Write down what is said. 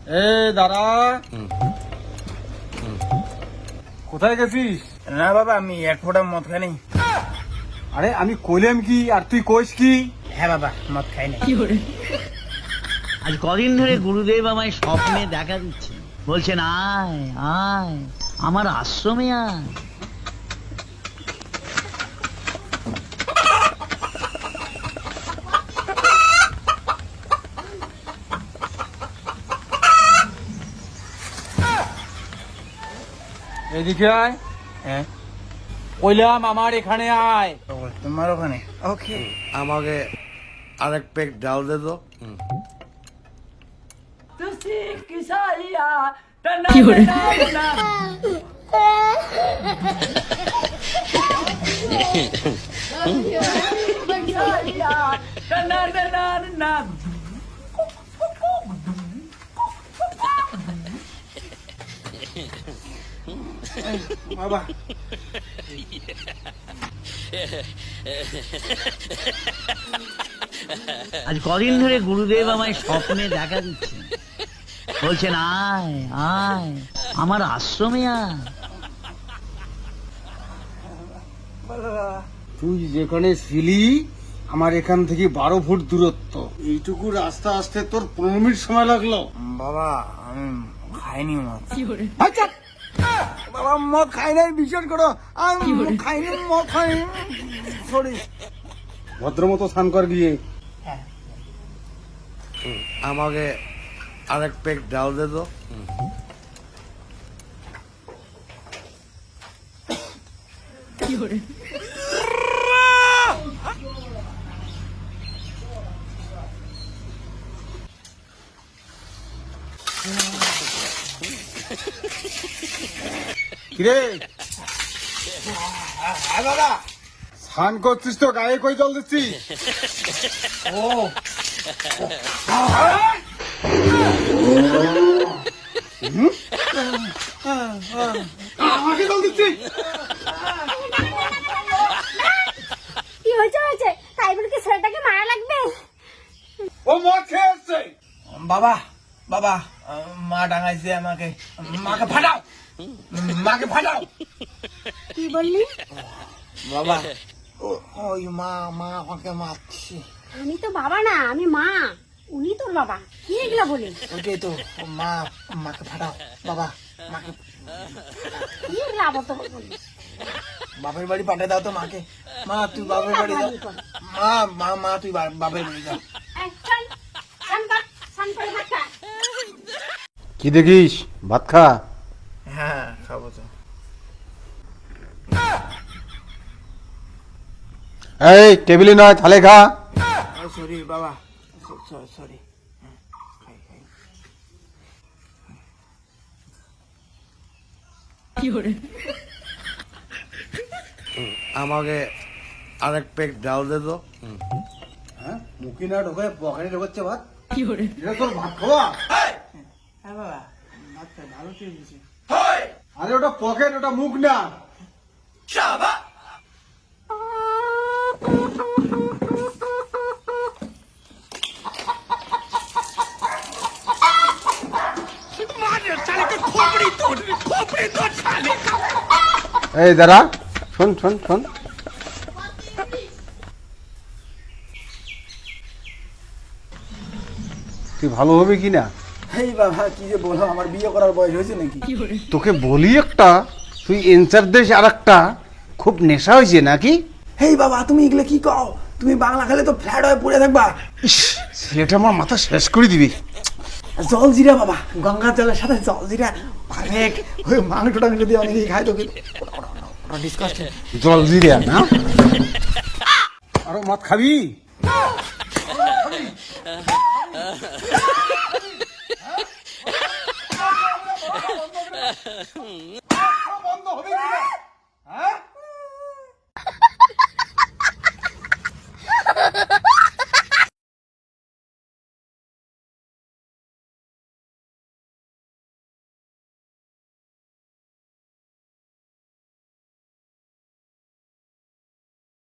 এ দাঁড়া, কোথায় গেছিস? না বাবা, আমি এক ফোঁটা মদ খাই নাই। আরে আমি কইলাম কি আর তুই কইস কি? হ্যাঁ বাবা, মদ খাই নাই। আজ কদিন ধরে গুরুদেব আমায় স্বপ্নে দেখা দিচ্ছে, বলছেন আয় আয় আমার আশ্রমে আয়। এদিকে আয়। হ্যাঁ, কইলাম আমার এখানে আয়। তোমার ওখানে? ওকে। আমাকে আরেক পেক ডাল দে তো। বাবা, আজ কদিন ধরে গুরুদেব আমায় স্বপ্নে দেখা দিচ্ছে, বলছেন আয় আয় আমার আশ্রমে আয়। তুই যেখানে ছিলি আমার এখান থেকে 12 ফুট দূরত্ব, এইটুকু রাস্তা আসতে তোর 15 মিনিট সময় লাগলো। বাবা আমি খাইনি মদ। আচ্ছা বাবা মদ খাই নাই, বিশ্বাস করো। আমি খাইনি, মদ খাইনি। সরি। ভদ্র মতো স্নান কর গিয়ে। আমাকে আরেক পেক ডাল দে তো। কিরে বাবা, স্নান করছিস তো, গায়ে কই জল দিচ্ছিস? ও আমাকে জল দিচ্ছিস? কি হয়েছে হয়েছে, তাই বলে কি ছেলেটাকে মারা লাগবে? ও মদ খেয়ে এসছে। বাবা, বাবা মা ডাঙাইছে আমাকে। মাকে ফাটাও, মাকে ফাটাও। কি বললি? বাবা ওই মা আমাকে মারছে। আমি তো বাবা না, আমি মা। উনি তোর বাবা। কি এগুলা বলি? ওইটাই তো, মাকে ফাটাও। বাবা মাকে কি এগুলা আবার তো বললি? বাপের বাড়ি পাঠিয়ে দাও তো মাকে। মা তুই বাপের বাড়ি যাও। মা তুই বাপের বাড়ি যাও। এই, চল, স্নান কর, স্নান করে ভাত খা। কি দেখিস? ভাত খা। হ্যাঁ খাবো তো। এই টেবিলে নয়, থালে খা। সরি বাবা, সরি। আমাকে আরেক পেক ডাল দে তো। হ্যাঁ, মুখি না ঢোকে পকেটে ঢোকাচ্ছে ভাত। এটা তোর ভাত খাওয়া? হ্যাঁ বাবা, ভাতটা ভালো খেয়ে গেছে। আরে ওটা পকেট, ওটা মুখ না। এই দাঁড়া, শোন শোন শোন। তুই ভালো হবে কি না? এই বাবা কি যে বলো, আমার বিয়ে করার বয়স হয়েছে নাকি? তোকে বলি একটা, তুই এনসার দেশ আর একটা, খুব নেশা হয়েছে নাকি? এই বাবা তুমি এগুলো কি কও? তুমি বাংলা খেলে তো ফ্ল্যাট হয়ে পড়ে থাকবা। ইস, ছেলেটা আমার মাথা শেষ করে দিবি। জল জিরা বাবা, গঙ্গা জলের সাথে জল জিরা পারফেক্ট। ওই মাংস টাংস দিয়ে অনেকেই খায় তো, ডিসকাস্টিং। জল জিরিয়া না? আরো মদ খাবি? বন্ধ হবে কি না? হ্যাঁ?